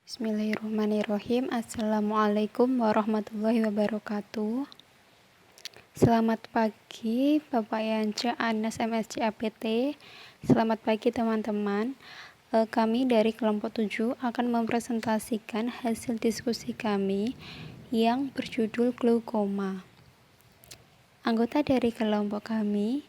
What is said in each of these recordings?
Bismillahirrahmanirrahim. Assalamualaikum warahmatullahi wabarakatuh. Selamat pagi Bapak Yance Anas MSc APT. Selamat pagi teman-teman. Kami dari kelompok 7 akan mempresentasikan hasil diskusi kami yang berjudul glaukoma. Anggota dari kelompok kami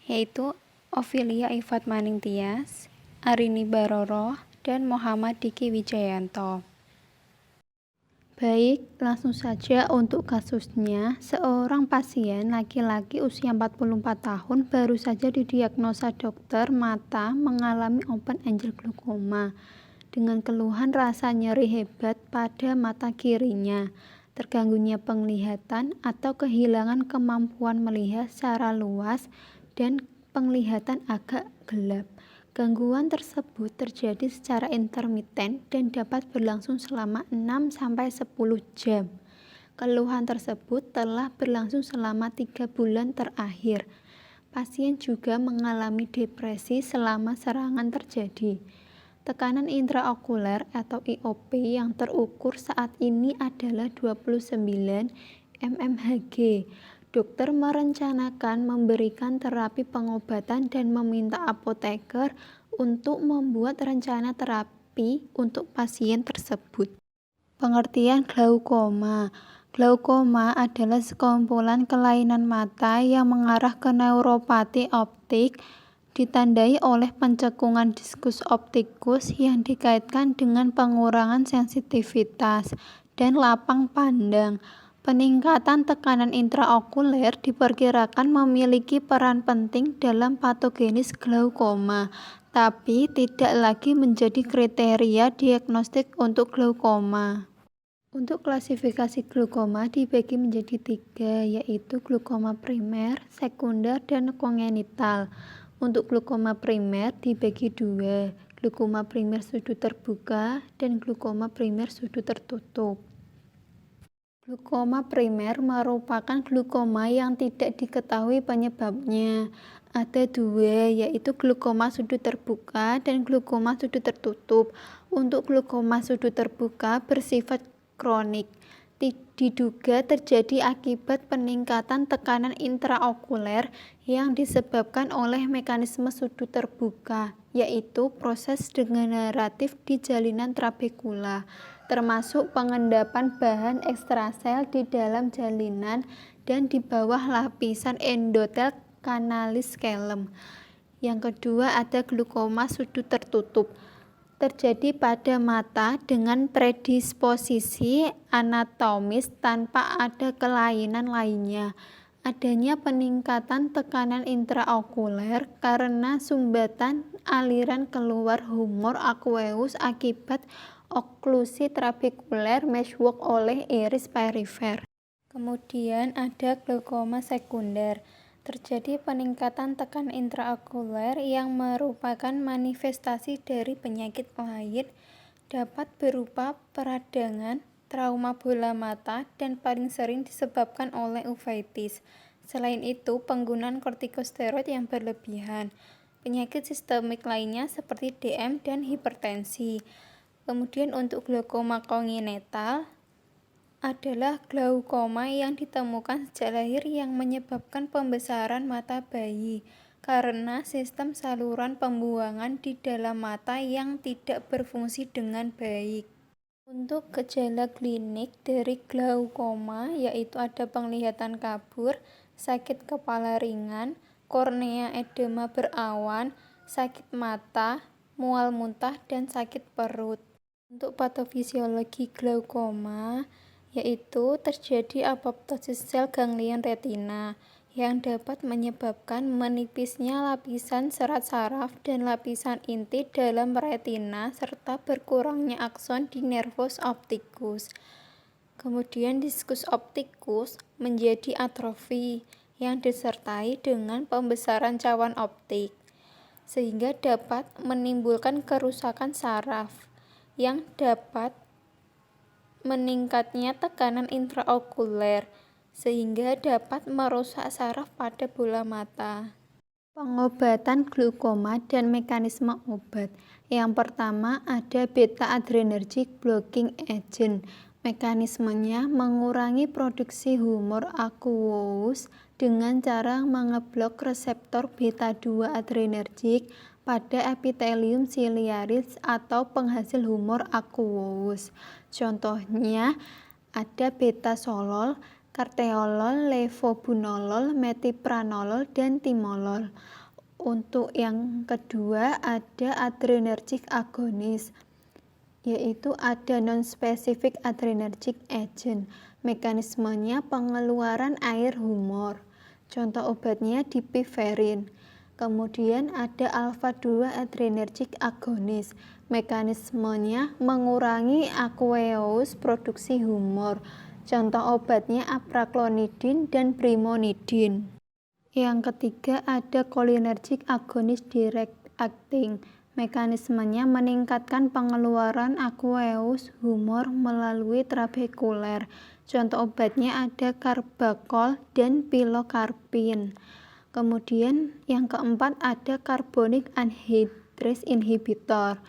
yaitu Ovilia Ifat Maningtyas, Arini Baroroh, dan Muhammad Diki Wijayanto. Baik, langsung saja untuk kasusnya. Seorang pasien laki-laki usia 44 tahun baru saja didiagnosa dokter mata mengalami open angle glaukoma dengan keluhan rasa nyeri hebat pada mata kirinya, terganggunya penglihatan atau kehilangan kemampuan melihat secara luas dan penglihatan agak gelap. Gangguan tersebut terjadi secara intermiten dan dapat berlangsung selama 6-10 jam. Keluhan tersebut telah berlangsung selama 3 bulan terakhir. Pasien juga mengalami depresi selama serangan terjadi. Tekanan intraokuler atau IOP yang terukur saat ini adalah 29 mmHg. Dokter merencanakan memberikan terapi pengobatan dan meminta apoteker untuk membuat rencana terapi untuk pasien tersebut. Pengertian glaukoma. Glaukoma adalah sekumpulan kelainan mata yang mengarah ke neuropati optik, ditandai oleh pencekungan diskus optikus yang dikaitkan dengan pengurangan sensitivitas dan lapang pandang. Peningkatan tekanan intraokuler diperkirakan memiliki peran penting dalam patogenis glaukoma, tapi tidak lagi menjadi kriteria diagnostik untuk glaukoma. Untuk klasifikasi glaukoma dibagi menjadi 3, yaitu glaukoma primer, sekunder, dan kongenital. Untuk glaukoma primer dibagi 2, glaukoma primer sudut terbuka dan glaukoma primer sudut tertutup. Glaukoma primer merupakan glaukoma yang tidak diketahui penyebabnya. Ada 2, yaitu glaukoma sudut terbuka dan glaukoma sudut tertutup. Untuk glaukoma sudut terbuka bersifat kronik, diduga terjadi akibat peningkatan tekanan intraokuler yang disebabkan oleh mekanisme sudut terbuka, yaitu proses degeneratif di jalinan trabekula, termasuk pengendapan bahan ekstrasel di dalam jalinan dan di bawah lapisan endotel kanalis scalenum. Yang kedua ada glaukoma sudut tertutup. Terjadi pada mata dengan predisposisi anatomis tanpa ada kelainan lainnya. Adanya peningkatan tekanan intraokuler karena sumbatan aliran keluar humor aqueous akibat oklusi trabekuler meshwork oleh iris perifer. Kemudian ada glaukoma sekunder. Terjadi peningkatan tekanan intraokuler yang merupakan manifestasi dari penyakit lain, dapat berupa peradangan, trauma bola mata, dan paling sering disebabkan oleh uveitis. Selain itu, penggunaan kortikosteroid yang berlebihan. Penyakit sistemik lainnya seperti DM dan hipertensi. Kemudian untuk glaukoma kongenital adalah glaukoma yang ditemukan sejak lahir yang menyebabkan pembesaran mata bayi karena sistem saluran pembuangan di dalam mata yang tidak berfungsi dengan baik. Untuk gejala klinik dari glaukoma yaitu ada penglihatan kabur, sakit kepala ringan, kornea edema berawan, sakit mata, mual muntah, dan sakit perut. Untuk patofisiologi glaukoma yaitu terjadi apoptosis sel ganglion retina yang dapat menyebabkan menipisnya lapisan serat saraf dan lapisan inti dalam retina serta berkurangnya akson di nervus opticus. Kemudian diskus opticus menjadi atrofi yang disertai dengan pembesaran cawan optik sehingga dapat menimbulkan kerusakan saraf yang dapat meningkatnya tekanan intraokuler sehingga dapat merusak saraf pada bola mata. Pengobatan glaukoma dan mekanisme obat. Yang pertama ada beta adrenergic blocking agent. Mekanismenya mengurangi produksi humor aqueous dengan cara mengeblok reseptor beta 2 adrenergic pada epitelium ciliaris atau penghasil humor aqueous. Contohnya ada beta-solol, karteolol, levobunolol, metipranolol, dan timolol. Untuk yang kedua ada adrenergic agonis, yaitu ada non-specific adrenergic agent. Mekanismenya pengeluaran air humor. Contoh obatnya dipiferin. Kemudian ada alpha 2 adrenergic agonis. Mekanismenya mengurangi aqueous produksi humor. Contoh obatnya apraklonidin dan brimonidin. Yang ketiga ada cholinergic agonis direct acting. Mekanismenya meningkatkan pengeluaran aqueous humor melalui trabekuler. Contoh obatnya ada carbachol dan pilocarpin. Kemudian yang keempat ada carbonic anhydrase inhibitor.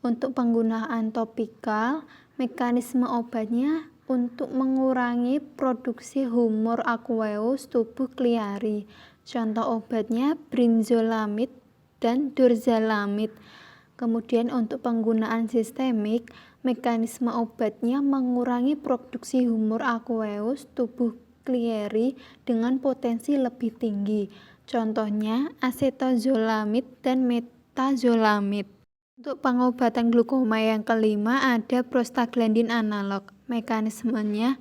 Untuk penggunaan topikal, mekanisme obatnya untuk mengurangi produksi humor aqueous tubuh kliari. Contoh obatnya brinzolamid dan durzalamid. Kemudian untuk penggunaan sistemik, mekanisme obatnya mengurangi produksi humor aqueous tubuh kliari dengan potensi lebih tinggi. Contohnya acetazolamid dan metazolamid. Untuk pengobatan glukoma yang kelima ada prostaglandin analog. Mekanismenya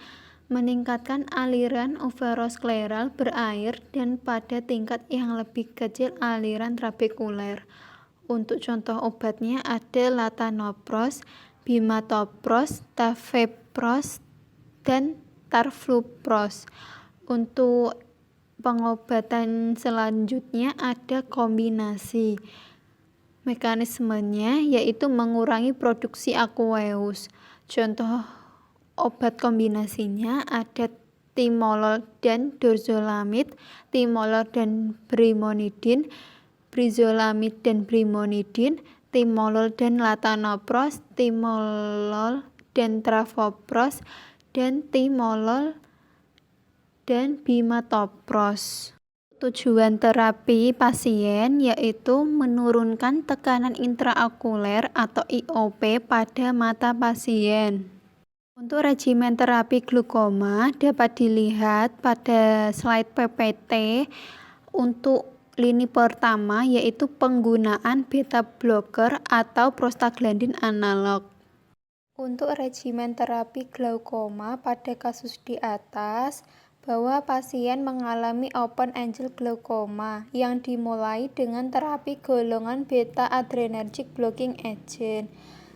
meningkatkan aliran overoskleral berair dan pada tingkat yang lebih kecil aliran trabekuler. Untuk contoh obatnya ada latanopros, bimatopros, tafepros, dan tarflupros. Untuk pengobatan selanjutnya ada kombinasi. Mekanismenya yaitu mengurangi produksi aqueous. Contoh obat kombinasinya ada timolol dan durzolamid, timolol dan brimonidin, brizolamid dan brimonidin, timolol dan latanopros, timolol dan trafopros, dan timolol dan bimatopros. Tujuan terapi pasien yaitu menurunkan tekanan intraokuler atau IOP pada mata pasien. Untuk regimen terapi glukoma dapat dilihat pada slide PPT. Untuk lini pertama yaitu penggunaan beta blocker atau prostaglandin analog. Untuk regimen terapi glaukoma pada kasus di atas, bahwa pasien mengalami open angle glaukoma yang dimulai dengan terapi golongan beta adrenergic blocking agent.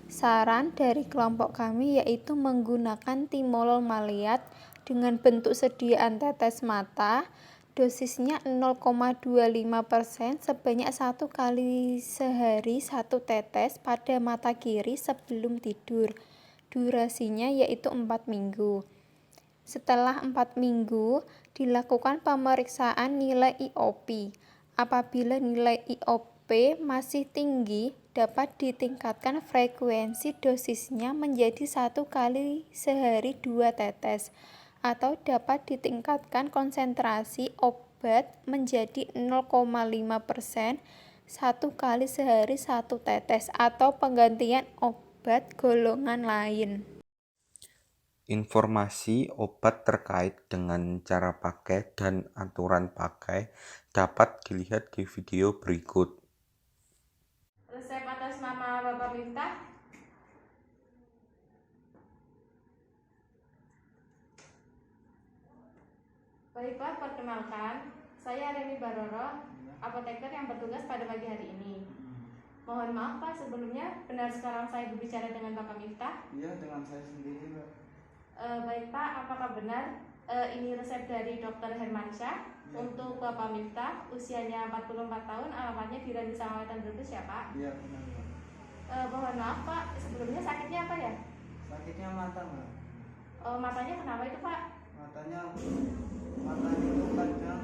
Saran dari kelompok kami yaitu menggunakan timolol maleat dengan bentuk sediaan tetes mata, dosisnya 0,25% sebanyak 1 kali sehari 1 tetes pada mata kiri sebelum tidur. Durasinya yaitu 4 minggu. Setelah 4 minggu, dilakukan pemeriksaan nilai IOP. Apabila nilai IOP masih tinggi, dapat ditingkatkan frekuensi dosisnya menjadi 1 kali sehari 2 tetes, atau dapat ditingkatkan konsentrasi obat menjadi 0,5% 1 kali sehari 1 tetes, atau penggantian obat golongan lain. Informasi obat terkait dengan cara pakai dan aturan pakai dapat dilihat di video berikut. Resep atas nama Bapak Miftah. Baiklah, perkenalkan, saya Remi Baroro, apoteker yang bertugas pada pagi hari ini. Mohon maaf Pak, sebelumnya benar sekarang saya berbicara dengan Bapak Miftah? Iya, dengan saya sendiri Pak. Baik Pak, apakah benar ini resep dari Dr. Hermansyah untuk Bapak Miftah, usianya 44 tahun, alamatnya di Randu Samawatan Brebes ya Pak? Iya, benar Pak. Mohon maaf Pak, sebelumnya sakitnya apa ya? Sakitnya mata Pak. Matanya kenapa itu Pak? Matanya itu kadang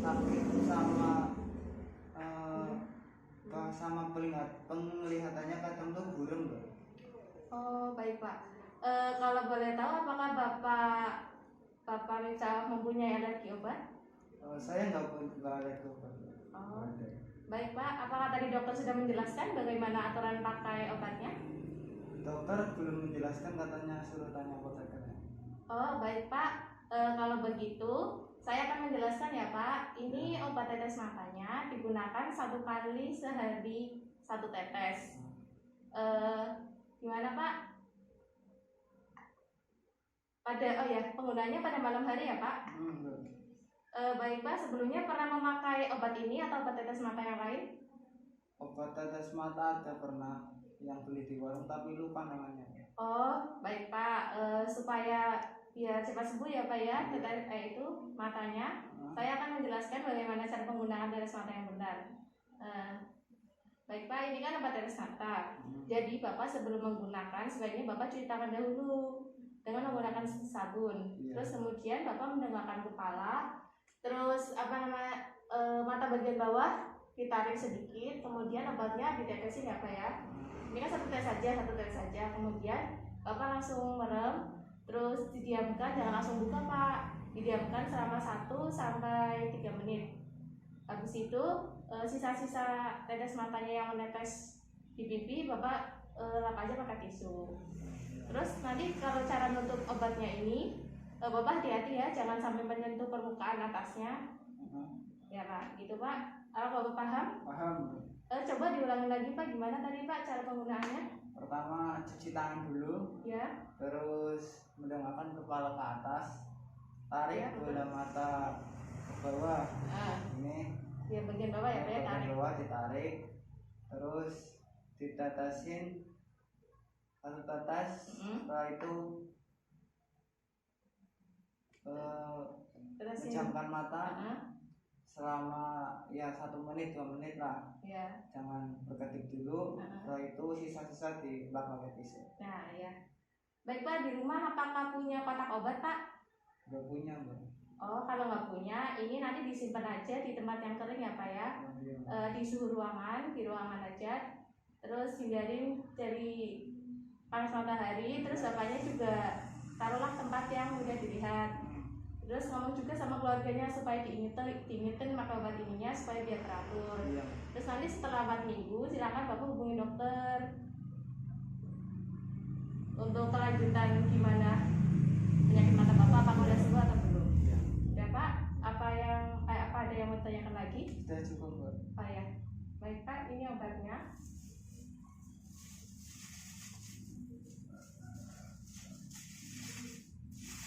sakit sama sama penglihatannya kadang tuh buram Mbak. Oh, baik Pak. Kalau boleh tahu, apakah Bapak Rica mempunyai alergi obat? Saya nggak ada itu Mbak. Oh, Nggak ada. baik Pak. Apakah tadi dokter sudah menjelaskan bagaimana aturan pakai obatnya? Dokter belum menjelaskan, katanya suruh tanya apoteker. Oh, baik Pak. Kalau begitu, saya akan menjelaskan ya Pak. Ini obat tetes matanya digunakan 1 kali sehari 1 tetes. Gimana Pak? Penggunanya pada malam hari ya Pak? Mbak. Baik Pak, sebelumnya pernah memakai obat ini atau obat tetes mata yang lain? Obat tetes mata ada pernah yang beli di warung tapi lupa namanya. Oh, baik Pak. Supaya biar cepat sembuh ya Pak ya, itu matanya. Saya akan menjelaskan bagaimana cara penggunaan tetes mata yang benar. Baik Pak, ini kan obat tetes mata. Jadi Bapak sebelum menggunakan sebaiknya Bapak cuci tangan dahulu dengan menggunakan sabun. Terus kemudian Bapak mendengangkan kepala. Terus mata bagian bawah ditarik sedikit, kemudian obatnya ditetesin ya Pak ya. Ini kan satu tes saja. Kemudian Bapak langsung merem, terus didiamkan, jangan langsung buka Pak. Didiamkan selama 1 sampai 3 menit. Habis itu sisa-sisa tetes matanya yang menetes di pipi Bapak lap aja pakai tisu. Terus nanti kalau cara nutup obatnya ini Bapak hati-hati ya, jangan sampai menyentuh permukaan atasnya. Ya Pak, gitu Pak. Bapak paham? Paham. Coba diulangi lagi Pak, gimana tadi Pak cara penggunaannya? Pertama cuci tangan dulu, Ya. terus mendengangkan kepala ke atas, tarik Ya, bola mata ke bawah. Ini Ya bagian bawah ya Pak ya, bagian tarik. bawah ditarik, terus ditetesin 1 tetes. Setelah itu pejamkan mata selama 1 menit 2 menit lah. Ya. Jangan berkedip dulu. Setelah itu sisa-sisa dilap pakai tisu. Nah ya. Baik Pak, di rumah apakah punya kotak obat Pak? Nggak punya Mbak. Oh, kalau nggak punya, ini nanti disimpan aja di tempat yang kering ya Pak ya. Di suhu ruangan, di ruangan aja. Terus hindarin dari panas matahari. Terus bapaknya juga taruhlah tempat yang mudah dilihat. Terus ngomong juga sama keluarganya supaya diingetin pakai obat ininya supaya biar teratur. Terus nanti setelah 4 minggu silakan Bapak hubungi dokter untuk kelanjutan gimana penyakit mata Bapak, apakah udah sembuh atau belum. Ya Pak, apa ada yang mau ditanyakan lagi? Sudah cukup Mbak. Oh ya, baik Pak, ini obatnya.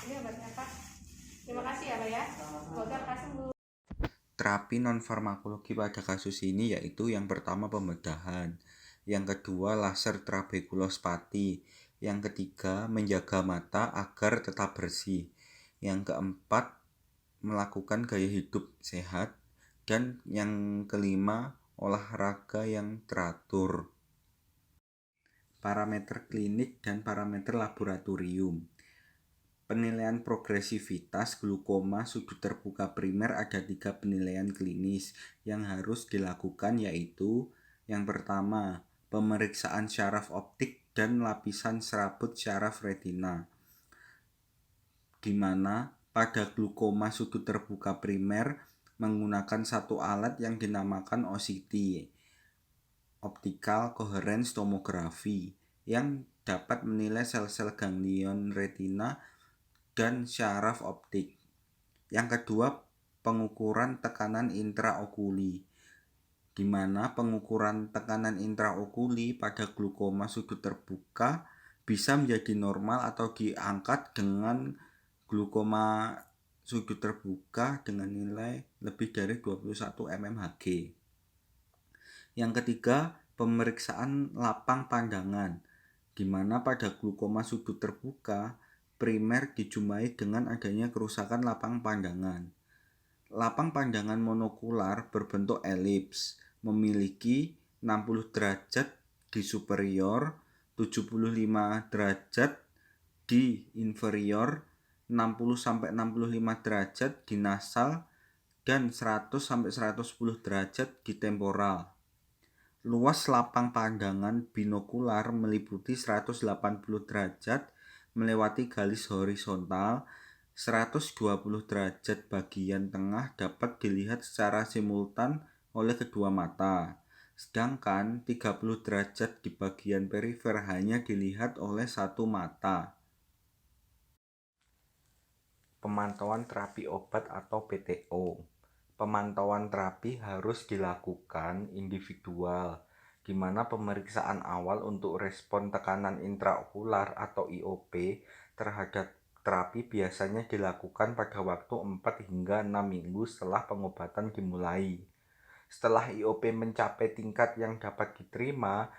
Ini obatnya Pak. Terima kasih ya Pak ya. Semoga Pak sembuh. Terapi non-farmakologi pada kasus ini yaitu yang pertama pembedahan, yang kedua laser trabekulospati, yang ketiga menjaga mata agar tetap bersih, yang keempat melakukan gaya hidup sehat, dan yang kelima olahraga yang teratur. Parameter klinik dan parameter laboratorium. Penilaian progresivitas glukoma sudut terbuka primer ada 3 penilaian klinis yang harus dilakukan, yaitu yang pertama, pemeriksaan syaraf optik dan lapisan serabut syaraf retina, di mana pada glukoma sudut terbuka primer menggunakan 1 alat yang dinamakan OCT, Optical Coherence Tomography, yang dapat menilai sel-sel ganglion retina dan syaraf optik. Yang kedua, pengukuran tekanan intraokuli, di mana pengukuran tekanan intraokuli pada glukoma sudut terbuka bisa menjadi normal atau diangkat dengan glukoma sudut terbuka dengan nilai lebih dari 21 mmHg. Yang ketiga, pemeriksaan lapang pandangan, di mana pada glukoma sudut terbuka primer dijumpai dengan adanya kerusakan lapang pandangan. Lapang pandangan monokular berbentuk elips, memiliki 60 derajat di superior, 75 derajat di inferior, 60-65 derajat di nasal, dan 100-110 derajat di temporal. Luas lapang pandangan binokular meliputi 180 derajat melewati garis horizontal, 120 derajat bagian tengah dapat dilihat secara simultan oleh kedua mata, sedangkan 30 derajat di bagian perifer hanya dilihat oleh satu mata. Pemantauan terapi obat atau PTO. Pemantauan terapi harus dilakukan individual, di mana pemeriksaan awal untuk respon tekanan intraokular atau IOP terhadap terapi biasanya dilakukan pada waktu 4 hingga 6 minggu setelah pengobatan dimulai. Setelah IOP mencapai tingkat yang dapat diterima,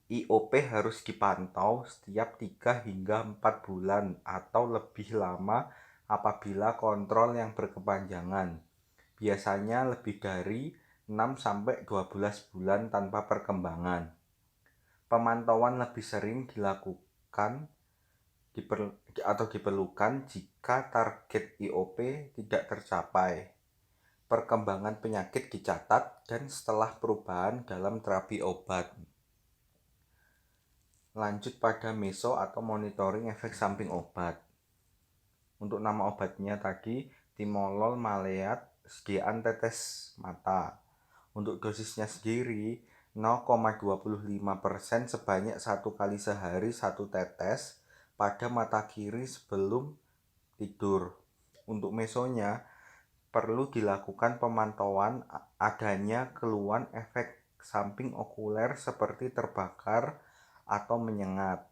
IOP harus dipantau setiap 3 hingga 4 bulan atau lebih lama apabila kontrol yang berkepanjangan. Biasanya lebih dari 6-12 bulan tanpa perkembangan. Pemantauan lebih sering diperlukan jika target IOP tidak tercapai. Perkembangan penyakit dicatat dan setelah perubahan dalam terapi obat. Lanjut pada meso atau monitoring efek samping obat. Untuk nama obatnya tadi timolol maleat sediaan tetes mata. Untuk dosisnya sendiri 0,25% sebanyak 1 kali sehari 1 tetes pada mata kiri sebelum tidur. Untuk mesonya perlu dilakukan pemantauan adanya keluhan efek samping okuler seperti terbakar atau menyengat.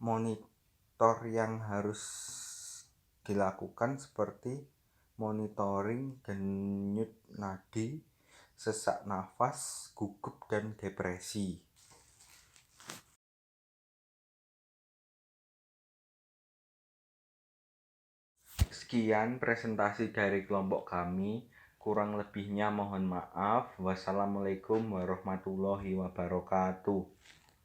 Monitor yang harus dilakukan seperti monitoring denyut nadi, sesak nafas, gugup, dan depresi. Sekian presentasi dari kelompok kami. Kurang lebihnya mohon maaf. Wassalamualaikum warahmatullahi wabarakatuh.